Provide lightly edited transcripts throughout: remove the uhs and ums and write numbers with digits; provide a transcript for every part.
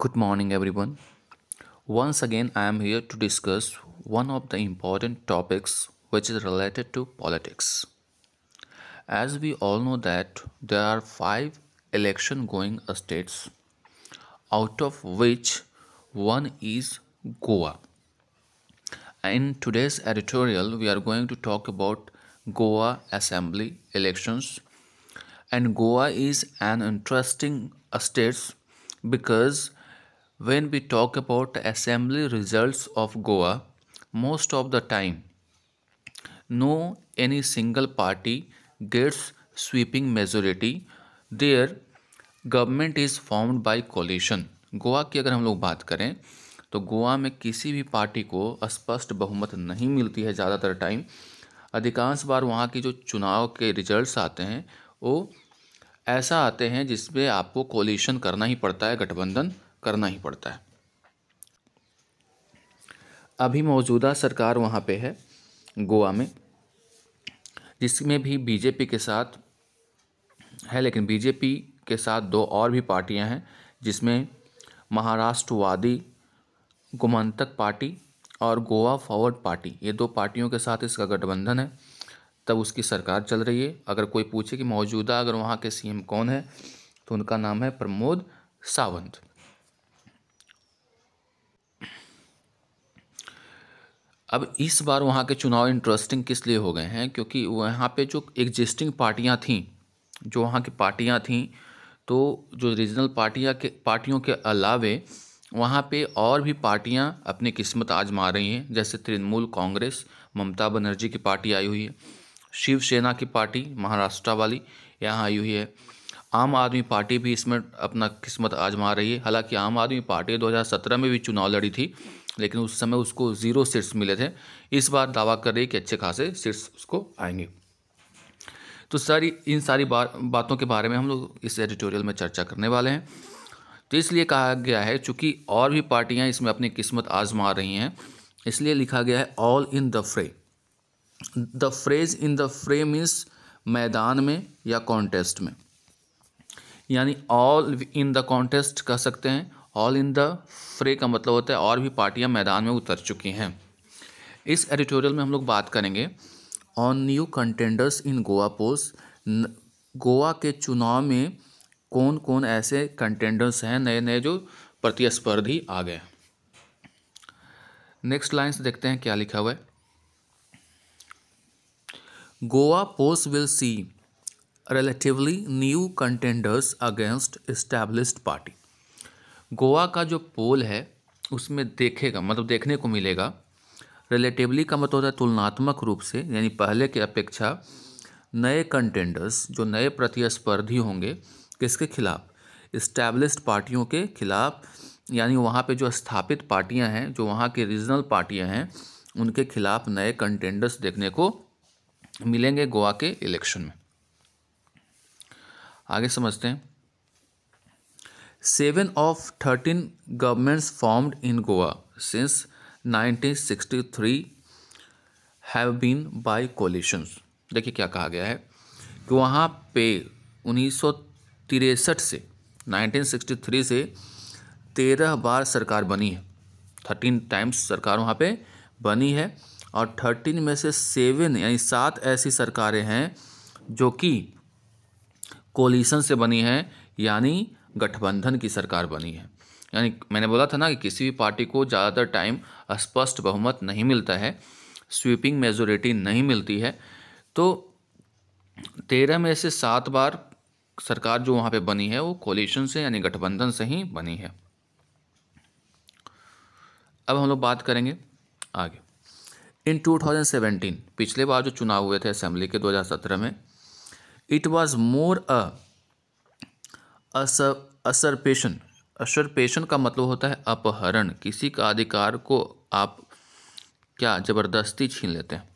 Good morning, everyone. Once again, I am here to discuss one of the important topics which is related to politics. As we all know that there are 5 election going states, out of which one is Goa. In today's editorial, we are going to talk about Goa Assembly elections. And Goa is an interesting state because when we talk about assembly results of Goa, most of the time, no any single party gets sweeping majority. Their government is formed by coalition. Goa की अगर हम लोग बात करें तो गोवा में किसी भी पार्टी को स्पष्ट बहुमत नहीं मिलती है ज़्यादातर टाइम। अधिकांश बार वहाँ की जो चुनाव के रिजल्ट्स आते हैं वो ऐसा आते हैं जिसमें आपको कोलिशन करना ही पड़ता है, गठबंधन करना ही पड़ता है। अभी मौजूदा सरकार वहाँ पे है गोवा में, जिसमें भी बीजेपी के साथ है, लेकिन बीजेपी के साथ 2 और भी पार्टियां हैं, जिसमें महाराष्ट्रवादी गोमंतक पार्टी और गोवा फॉरवर्ड पार्टी, ये 2 पार्टियों के साथ इसका गठबंधन है। तब उसकी सरकार चल रही है। अगर कोई पूछे कि मौजूदा अगर वहाँ के सीएम कौन है तो उनका नाम है प्रमोद सावंत। अब इस बार वहाँ के चुनाव इंटरेस्टिंग किस लिए हो गए हैं, क्योंकि वहाँ पे जो एग्जिस्टिंग पार्टियाँ थीं, जो वहाँ की पार्टियाँ थीं, तो जो रीजनल पार्टियों के अलावे वहाँ पे और भी पार्टियाँ अपनी किस्मत आजमा रही हैं। जैसे तृणमूल कांग्रेस, ममता बनर्जी की पार्टी आई हुई है, शिवसेना की पार्टी महाराष्ट्र वाली यहाँ आई हुई है, आम आदमी पार्टी भी इसमें अपना किस्मत आजमा रही है। हालांकि आम आदमी पार्टी 2017 में भी चुनाव लड़ी थी, लेकिन उस समय उसको 0 सीट्स मिले थे। इस बार दावा कर रही है कि अच्छे खासे सीट्स उसको आएंगे। तो इन सारी बातों के बारे में हम लोग इस एडिटोरियल में चर्चा करने वाले हैं। तो इसलिए कहा गया है, चूँकि और भी पार्टियां इसमें अपनी किस्मत आजमा रही हैं, इसलिए लिखा गया है ऑल इन द फ्रे। द फ्रेज इन द फ्रे मीन्स मैदान में या कॉन्टेस्ट में, यानी ऑल इन द कॉन्टेस्ट कह सकते हैं। ऑल इन द फ्रे का मतलब होता है और भी पार्टियां मैदान में उतर चुकी हैं। इस एडिटोरियल में हम लोग बात करेंगे on new contenders in Goa polls. Goa के चुनाव में कौन कौन ऐसे कंटेंडर्स हैं, नए नए जो प्रतिस्पर्धी आ गए। नेक्स्ट लाइन्स देखते हैं क्या लिखा हुआ है। Goa polls will see relatively new contenders against established party. Goa का जो पोल है उसमें देखेगा, मतलब देखने को मिलेगा। रिलेटिवली का मतलब होता है तुलनात्मक रूप से, यानी पहले के अपेक्षा नए कंटेंडर्स, जो नए प्रतिस्पर्धी होंगे, किसके खिलाफ? इस्टेब्लिश्ड पार्टियों के खिलाफ, यानी वहाँ पे जो स्थापित पार्टियां हैं, जो वहाँ के रीजनल पार्टियां हैं, उनके खिलाफ नए कंटेंडर्स देखने को मिलेंगे गोवा के इलेक्शन में। आगे समझते हैं। 7 of 13 governments formed in Goa since 1963 have been by coalitions। देखिए क्या कहा गया है कि वहाँ पे 1963 से 1963 से 13 बार सरकार बनी है। 13 टाइम्स सरकार वहाँ पे बनी है, और 13 में से 7 यानी 7 ऐसी सरकारें हैं जो कि कोलिशन से बनी हैं, यानी गठबंधन की सरकार बनी है। यानी मैंने बोला था ना कि किसी भी पार्टी को ज़्यादातर टाइम स्पष्ट बहुमत नहीं मिलता है, स्वीपिंग मेजोरिटी नहीं मिलती है। तो 13 में से 7 बार सरकार जो वहाँ पे बनी है वो कोलिशन से यानी गठबंधन से ही बनी है। अब हम लोग बात करेंगे आगे। इन 2017, पिछले बार जो चुनाव हुए थे असेंबली के 2017 में, इट वॉज मोर असरपेशन। असरपेशन का मतलब होता है अपहरण, किसी का अधिकार को आप क्या ज़बरदस्ती छीन लेते हैं,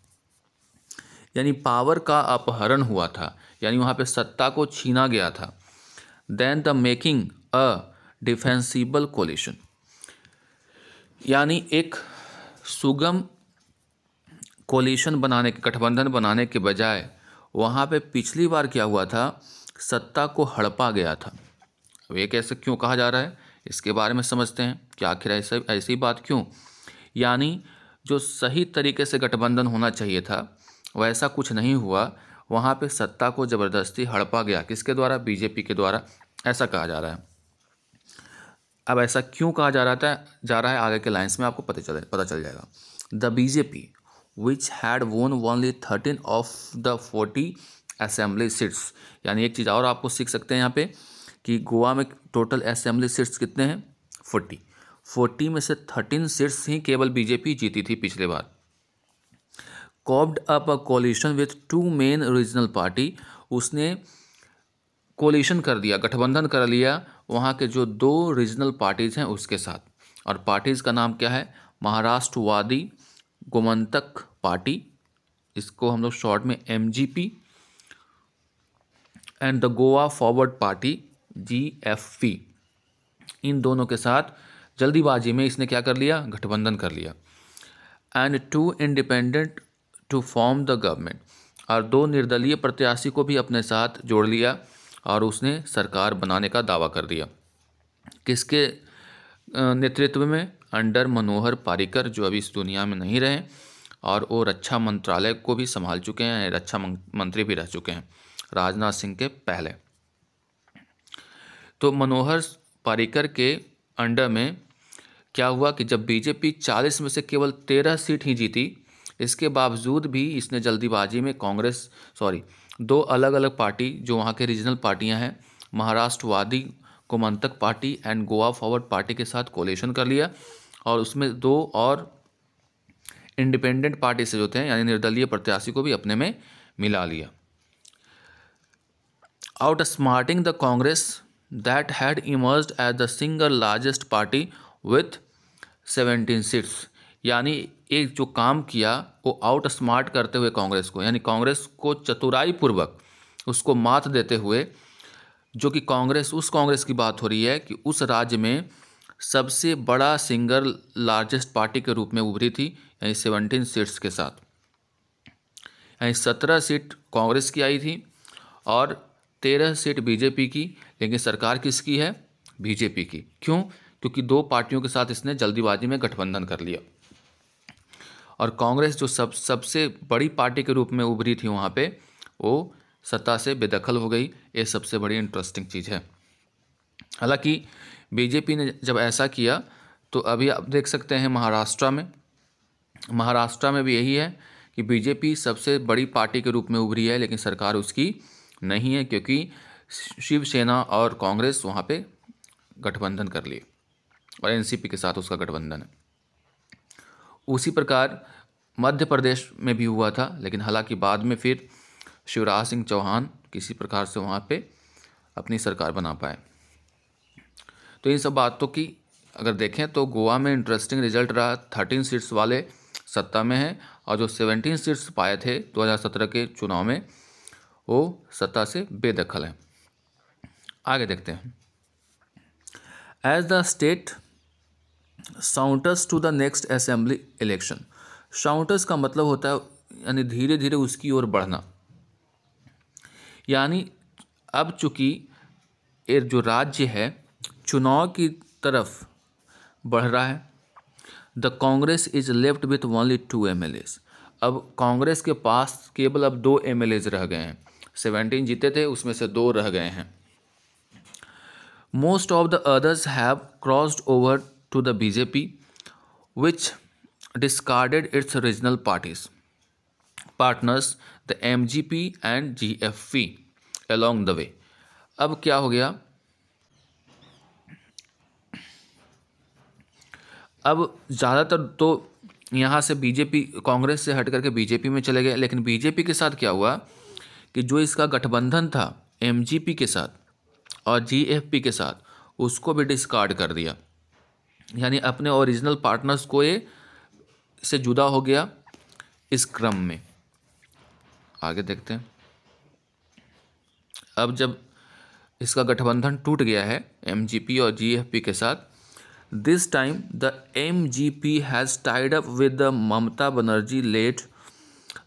यानी पावर का अपहरण हुआ था, यानी वहाँ पे सत्ता को छीना गया था। Then the making a defensible coalition, यानी एक सुगम कोलिशन बनाने के, गठबंधन बनाने के बजाय वहाँ पे पिछली बार क्या हुआ था, सत्ता को हड़पा गया था। अब ये कैसे क्यों कहा जा रहा है, इसके बारे में समझते हैं कि आखिर ऐसी बात क्यों। यानी जो सही तरीके से गठबंधन होना चाहिए था वैसा कुछ नहीं हुआ, वहाँ पे सत्ता को ज़बरदस्ती हड़पा गया। किसके द्वारा? बीजेपी के द्वारा, ऐसा कहा जा रहा है। अब ऐसा क्यों कहा जा रहा है आगे के लाइन्स में आपको पता चल जाएगा। द बीजेपी विच हैड वोन only 13 of the 40 assembly seats. यानी एक चीज़ और आपको सीख सकते हैं यहाँ पे कि गोवा में टोटल असेंबली सीट्स कितने हैं? 40 में से 13 सीट्स ही केवल बीजेपी जीती थी पिछले बार। Copped up a coalition with 2 main regional party. उसने कोलिशन कर दिया, गठबंधन कर लिया वहाँ के जो 2 रीजनल पार्टीज़ हैं उसके साथ। और पार्टीज़ का नाम क्या है? महाराष्ट्रवादी गोमंतक पार्टी, इसको हम लोग शॉर्ट में MGP, and the Goa forward party GFP। इन दोनों के साथ जल्दीबाजी में इसने क्या कर लिया? गठबंधन कर लिया। And 2 independent to form the government. और 2 निर्दलीय प्रत्याशी को भी अपने साथ जोड़ लिया और उसने सरकार बनाने का दावा कर दिया। किसके नेतृत्व में? अंडर मनोहर पारिकर, जो अभी इस दुनिया में नहीं रहे और वो रक्षा मंत्रालय को भी संभाल चुके हैं, रक्षा मंत्री भी रह चुके हैं राजनाथ सिंह के पहले। तो मनोहर पारिकर के अंडर में क्या हुआ कि जब बीजेपी 40 में से केवल 13 सीट ही जीती, इसके बावजूद भी इसने जल्दीबाजी में 2 अलग अलग पार्टी जो वहाँ के रीजनल पार्टियाँ हैं, Maharashtrawadi Gomantak party and Goa forward party के साथ कोलिशन कर लिया और उसमें 2 और इंडिपेंडेंट पार्टी से जो थे यानी निर्दलीय प्रत्याशी को भी अपने में मिला लिया। Outsmarting the Congress that had emerged as the single largest party with 17 seats. यानी एक जो काम किया वो आउट स्मार्ट करते हुए कांग्रेस को, यानी कांग्रेस को चतुराई पूर्वक उसको मात देते हुए, जो कि उस कांग्रेस की बात हो रही है कि उस राज्य में सबसे बड़ा सिंगल लार्जेस्ट पार्टी के रूप में उभरी थी, यानी 17 सीट्स के साथ। यानी 17 सीट कांग्रेस की आई थी और 13 सीट बीजेपी की, लेकिन सरकार किसकी है? बीजेपी की। क्यों? क्योंकि 2 पार्टियों के साथ इसने जल्दीबाजी में गठबंधन कर लिया और कांग्रेस जो सबसे बड़ी पार्टी के रूप में उभरी थी वहाँ पे, वो सत्ता से बेदखल हो गई। ये सबसे बड़ी इंटरेस्टिंग चीज़ है। हालांकि बीजेपी ने जब ऐसा किया तो अभी आप देख सकते हैं महाराष्ट्र में भी यही है कि बीजेपी सबसे बड़ी पार्टी के रूप में उभरी है, लेकिन सरकार उसकी नहीं है क्योंकि शिवसेना और कांग्रेस वहाँ पे गठबंधन कर लिए और एनसीपी के साथ उसका गठबंधन है। उसी प्रकार मध्य प्रदेश में भी हुआ था, लेकिन हालांकि बाद में फिर शिवराज सिंह चौहान किसी प्रकार से वहाँ पे अपनी सरकार बना पाए। तो इन सब बातों की अगर देखें तो गोवा में इंटरेस्टिंग रिजल्ट रहा। 13 सीट्स वाले सत्ता में हैं और जो 17 सीट्स पाए थे 2017 के चुनाव में वो सत्ता से बेदखल हैं। आगे देखते हैं। As the state saunters to the next assembly election. Saunters का मतलब होता है यानी धीरे धीरे उसकी ओर बढ़ना। यानी अब चूंकि एक जो राज्य है चुनाव की तरफ बढ़ रहा है, the Congress is left with only 2 MLAs। अब कांग्रेस के पास केवल अब 2 MLAs रह गए हैं। 17 जीते थे, उसमें से 2 रह गए हैं। Most of the others have crossed over to the BJP which discarded its regional partners the MGP and GFP along the way। अब क्या हो गया? अब ज़्यादातर तो यहाँ से बीजेपी कांग्रेस से हट करके बीजेपी में चले गए, लेकिन बीजेपी के साथ क्या हुआ कि जो इसका गठबंधन था MGP के साथ और GFP के साथ, उसको भी डिस्कार्ड कर दिया। यानी अपने ओरिजिनल पार्टनर्स को ये से जुदा हो गया इस क्रम में। आगे देखते हैं। अब जब इसका गठबंधन टूट गया है MGP और GFP के साथ, this time the MGP has tied up with the Mamata Banerjee led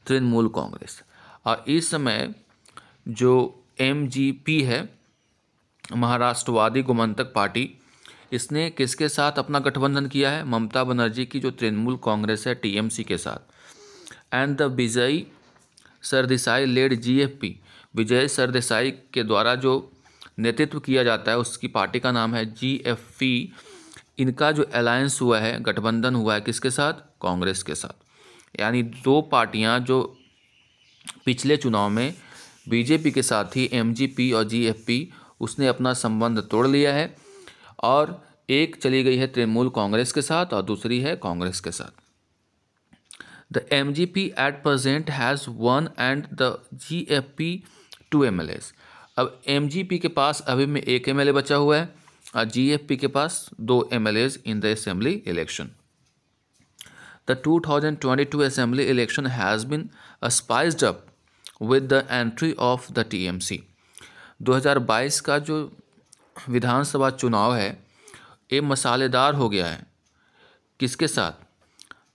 Trinamool Congress. और इस समय जो MGP है महाराष्ट्रवादी गोमंतक पार्टी, इसने किसके साथ अपना गठबंधन किया है? ममता बनर्जी की जो तृणमूल कांग्रेस है टीएमसी के साथ। And the Vijay Sardesai led GFP, Vijay Sardesai के द्वारा जो नेतृत्व किया जाता है उसकी पार्टी का नाम है जीएफपी। इनका जो अलायंस हुआ है, गठबंधन हुआ है किसके साथ? कांग्रेस के साथ। यानी दो पार्टियां जो पिछले चुनाव में बीजेपी के साथ थी, एमजीपी और जीएफपी, उसने अपना संबंध तोड़ लिया है और एक चली गई है तृणमूल कांग्रेस के साथ और दूसरी है कांग्रेस के साथ। The MGP at present has 1 and the GFP 2 MLAs। अब एमजीपी के पास अभी में 1 MLA बचा हुआ है और जीएफपी के पास 2 MLAs in the assembly election. The 2022 assembly election has been spiced up with the entry of the TMC. 2022 का जो विधानसभा चुनाव है ये मसालेदार हो गया है। किसके साथ?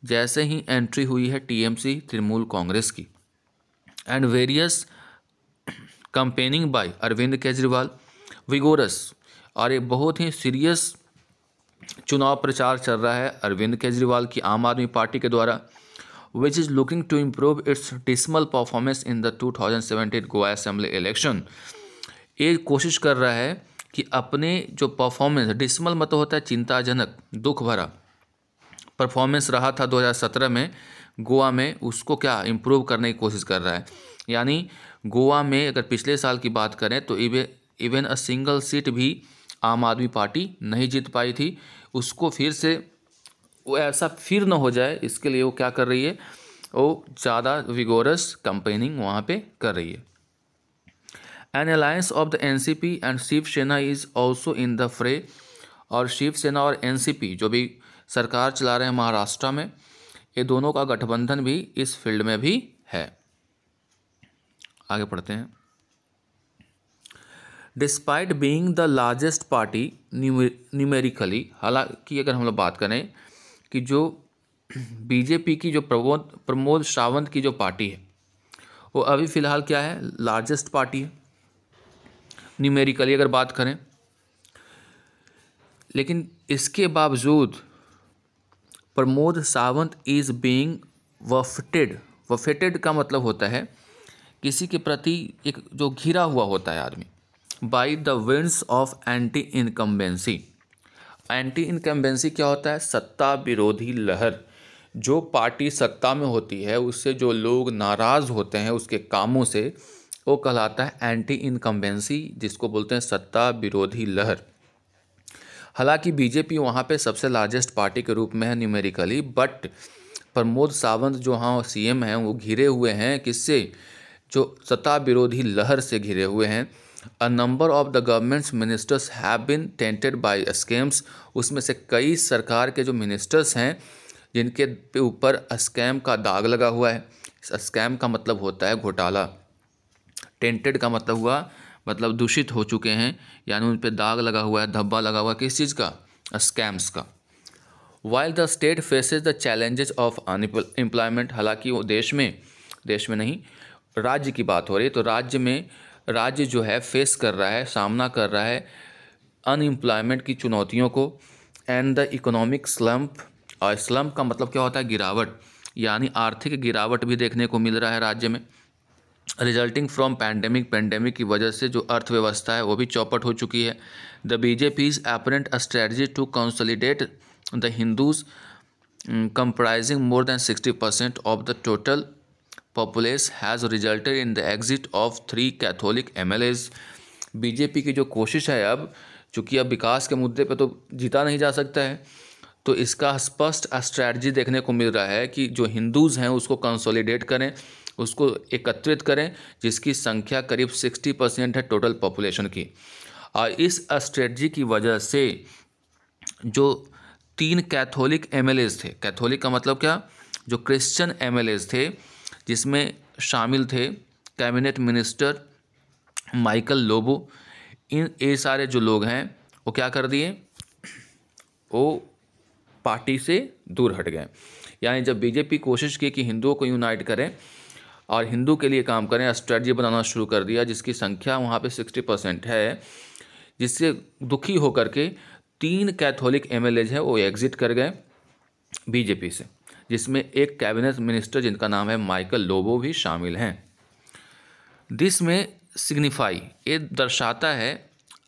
जैसे ही एंट्री हुई है टीएमसी तृणमूल कांग्रेस की। And various campaigning by Arvind Kejriwal vigorous, और एक बहुत ही सीरियस चुनाव प्रचार चल रहा है अरविंद केजरीवाल की आम आदमी पार्टी के द्वारा, which is looking to improve its dismal performance in the 2017 Goa assembly election. ये कोशिश कर रहा है कि अपने जो परफॉर्मेंस, डिसमल मतलब होता है चिंताजनक, दुख भरा परफॉर्मेंस रहा था 2017 में गोवा में, उसको क्या इम्प्रूव करने की कोशिश कर रहा है। यानी गोवा में अगर पिछले साल की बात करें तो इवन अ सिंगल सीट भी आम आदमी पार्टी नहीं जीत पाई थी। उसको फिर से वो ऐसा फिर न हो जाए इसके लिए वो क्या कर रही है, वो ज़्यादा विगोरस कंपेनिंग वहाँ पे कर रही है। An alliance of the NCP and Shiv Sena is also in the fray, और शिवसेना और एनसीपी जो भी सरकार चला रहे हैं महाराष्ट्र में, ये दोनों का गठबंधन भी इस फील्ड में भी है। आगे पढ़ते हैं। Despite being the largest party numerically, हालांकि अगर हम लोग बात करें कि जो बीजेपी की जो प्रमोद सावंत की जो पार्टी है वो अभी फ़िलहाल क्या है? लार्जेस्ट पार्टी है न्यूमेरिकली अगर बात करें। लेकिन इसके बावजूद प्रमोद सावंत इज़ बीइंग वफेटेड का मतलब होता है किसी के प्रति एक जो घिरा हुआ होता है आदमी, by the winds of anti incumbency. Anti incumbency क्या होता है? सत्ता विरोधी लहर। जो पार्टी सत्ता में होती है उससे जो लोग नाराज़ होते हैं उसके कामों से, वो कहलाता है एंटी इनकम्बेंसी, जिसको बोलते हैं सत्ता विरोधी लहर। हालांकि बीजेपी वहाँ पे सबसे लार्जेस्ट पार्टी के रूप में है न्यूमेरिकली, बट प्रमोद सावंत जो हाँ सीएम हैं वो घिरे हुए हैं किससे? जो सत्ता विरोधी लहर से घिरे हुए हैं। A number of the governments ministers have been tainted by scams, उसमें से कई सरकार के जो मिनिस्टर्स हैं जिनके ऊपर स्कैम का दाग लगा हुआ है। स्कैम का मतलब होता है घोटाला, टेंटेड का मतलब हुआ मतलब दूषित हो चुके हैं, यानी उन पर दाग लगा हुआ है, धब्बा लगा हुआ है। किस चीज़ का? स्कैम्स का। While the state faces the challenges of unemployment, हालांकि वो देश में नहीं राज्य की बात हो रही है, तो राज्य जो है फेस कर रहा है, सामना कर रहा है अनएम्प्लॉयमेंट की चुनौतियों को। एंड द इकोनॉमिक स्लम्प, और स्लम्प का मतलब क्या होता है? गिरावट, यानी आर्थिक गिरावट भी देखने को मिल रहा है राज्य में, रिजल्टिंग फ्रॉम पैंडेमिक की वजह से जो अर्थव्यवस्था है वो भी चौपट हो चुकी है। The BJP's apparent strategy to consolidate the Hindus comprising more than 60% of the total populace has resulted in the exit of 3 Catholic MLAs। BJP की जो कोशिश है अब, चूँकि अब विकास के मुद्दे पे तो जीता नहीं जा सकता है, तो इसका स्पष्ट स्ट्रैटेजी देखने को मिल रहा है कि जो हिंदूज़ हैं उसको कंसोलिडेट करें, उसको एकत्रित करें, जिसकी संख्या करीब 60% है टोटल पॉपुलेशन की। और इस स्ट्रेटजी की वजह से जो 3 कैथोलिक MLAs थे, कैथोलिक का मतलब क्या? जो क्रिश्चियन MLAs थे, जिसमें शामिल थे कैबिनेट मिनिस्टर माइकल लोबो, ये सारे जो लोग हैं वो क्या कर दिए? वो पार्टी से दूर हट गए। यानी जब बीजेपी कोशिश की कि हिंदुओं को यूनाइट करें और हिंदू के लिए काम करें, स्ट्रेटजी बनाना शुरू कर दिया, जिसकी संख्या वहाँ पे 60% है, जिससे दुखी होकर के 3 कैथोलिक एमएलएज हैं वो एग्जिट कर गए बीजेपी से, जिसमें एक कैबिनेट मिनिस्टर जिनका नाम है माइकल लोबो भी शामिल हैं। दिस में सिग्निफाई, ये दर्शाता है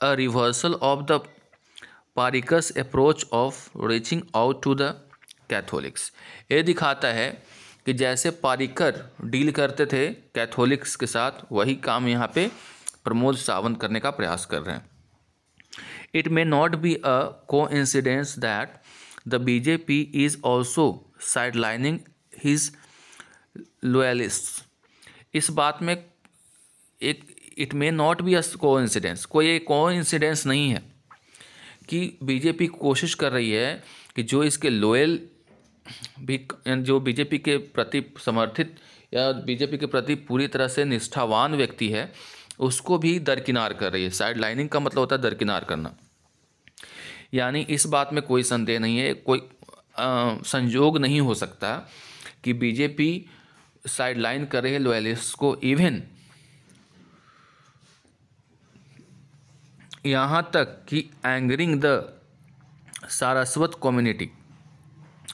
a reversal of the Parrikar's approach of reaching out to the Catholics. ये दिखाता है कि जैसे पारिकर डील करते थे कैथोलिक्स के साथ, वही काम यहाँ पे प्रमोद सावंत करने का प्रयास कर रहे हैं। It may not be a coincidence that the BJP is also sidelining his loyalists. इस बात में एक it may not be a coincidence, कोई कोइंसिडेंस नहीं है कि बीजेपी कोशिश कर रही है कि जो इसके लॉयल भी, जो बीजेपी के प्रति समर्थित या बीजेपी के प्रति पूरी तरह से निष्ठावान व्यक्ति है, उसको भी दरकिनार कर रही है। साइड लाइनिंग का मतलब होता है दरकिनार करना। यानी इस बात में कोई संदेह नहीं है, कोई संयोग नहीं हो सकता कि बीजेपी साइड लाइन कर रही है लॉयलिस्ट को। इवन यहाँ तक कि angering the Saraswat community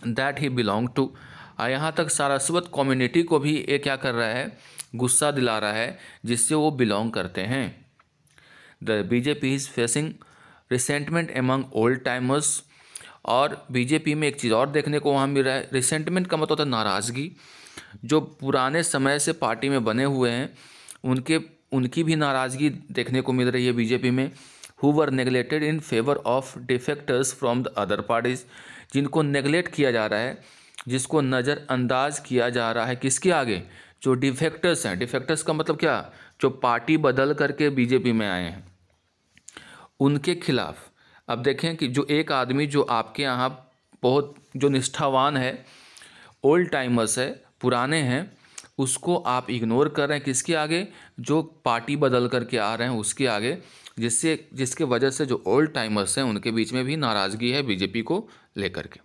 that he belong to, यहाँ तक सारस्वत कम्युनिटी को भी ये क्या कर रहा है, गुस्सा दिला रहा है जिससे वो बिलोंग करते हैं। The BJP is facing resentment among old timers. और बीजेपी में एक चीज़ और देखने को वहाँ मिल रहा है, रिसेंटमेंट का मतलब होता है नाराज़गी। जो पुराने समय से पार्टी में बने हुए हैं उनकी भी नाराज़गी देखने को मिल रही है बीजेपी में। Who were neglected in favour of defectors from the other parties, जिनको नेगलेक्ट किया जा रहा है, जिसको नज़रअंदाज किया जा रहा है किसके आगे, जो डिफेक्टर्स हैं। डिफेक्टर्स का मतलब क्या, जो पार्टी बदल करके बीजेपी में आए हैं, उनके खिलाफ। अब देखें कि जो एक आदमी जो आपके यहाँ बहुत जो निष्ठावान है, ओल्ड टाइमर्स है, पुराने हैं, उसको आप इग्नोर कर रहे हैं किसके आगे, जो पार्टी बदल करके आ रहे हैं उसके आगे, जिसके वजह से जो ओल्ड टाइमर्स हैं उनके बीच में भी नाराज़गी है बीजेपी को लेकर के।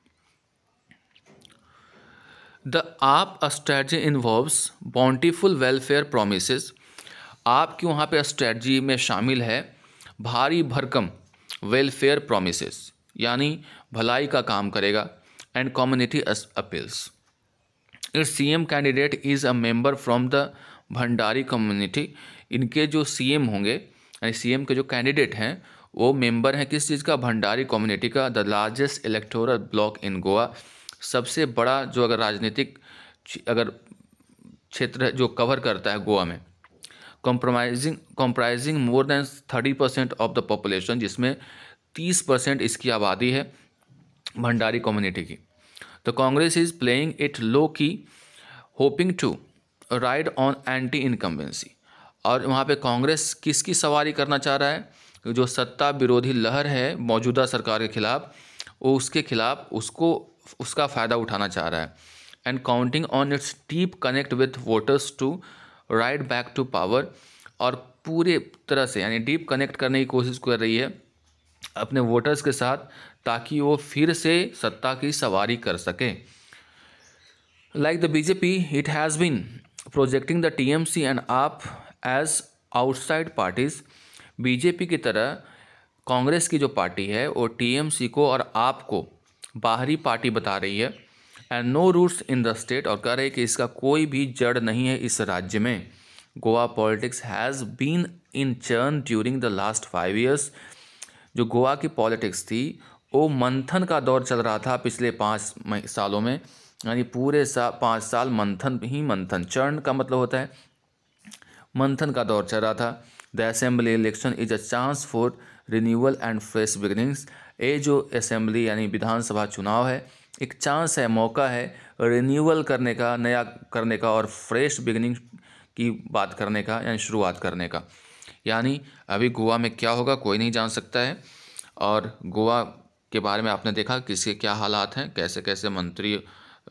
द आप strategy involves bountiful welfare promises. आपकी वहाँ पे स्ट्रेटजी में शामिल है भारी भरकम वेलफेयर प्रोमिसेस, यानी भलाई का काम करेगा, and community appeals. It's CM candidate is a member from the Bhandari community. इनके जो सीएम होंगे, यानी सीएम के जो कैंडिडेट हैं वो मेंबर हैं किस चीज़ का, भंडारी कम्युनिटी का। The largest electoral block in Goa, सबसे बड़ा जो अगर राजनीतिक अगर क्षेत्र जो कवर करता है गोवा में, comprising more than 30% of the population, जिसमें 30% इसकी आबादी है भंडारी कम्युनिटी की। The Congress is playing it low key, hoping to ride on anti incumbency. और वहाँ पे कांग्रेस किसकी सवारी करना चाह रहा है, जो सत्ता विरोधी लहर है मौजूदा सरकार के खिलाफ, वो उसके खिलाफ उसका फ़ायदा उठाना चाह रहा है। And counting on its deep connect with voters to ride back to power. और पूरे तरह से यानी डीप कनेक्ट करने की कोशिश कर रही है अपने वोटर्स के साथ, ताकि वो फिर से सत्ता की सवारी कर सके। Like the BJP, it has been projecting the TMC and AAP as outside parties. BJP की तरह कांग्रेस की जो पार्टी है वो टीएमसी को और आप को बाहरी पार्टी बता रही है। And no roots in the state, और कह रहे हैं कि इसका कोई भी जड़ नहीं है इस राज्य में। Goa politics has been in churn during the last 5 years। जो गोवा की पॉलिटिक्स थी वो मंथन का दौर चल रहा था पिछले 5 सालों में, यानी पूरे 5 साल मंथन ही मंथन। चर्न का मतलब होता है मंथन का दौर चल रहा था। The assembly election is a chance for renewal and fresh beginnings. ये जो असेंबली यानी विधानसभा चुनाव है, एक चांस है, मौका है रिन्यूअल करने का, नया करने का, और फ्रेश बिगनिंग की बात करने का, यानी शुरुआत करने का। यानी अभी गोवा में क्या होगा कोई नहीं जान सकता है। और गोवा के बारे में आपने देखा किसके क्या हालात हैं, कैसे कैसे मंत्री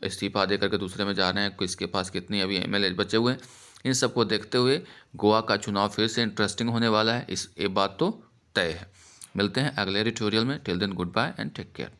इस्तीफा दे करके दूसरे में जा रहे हैं, किसके पास कितनी अभी एमएलए बचे हुए हैं। इन सब को देखते हुए गोवा का चुनाव फिर से इंटरेस्टिंग होने वाला है, ये बात तो तय है। मिलते हैं अगले एडिटोरियल में। Till then goodbye and take care.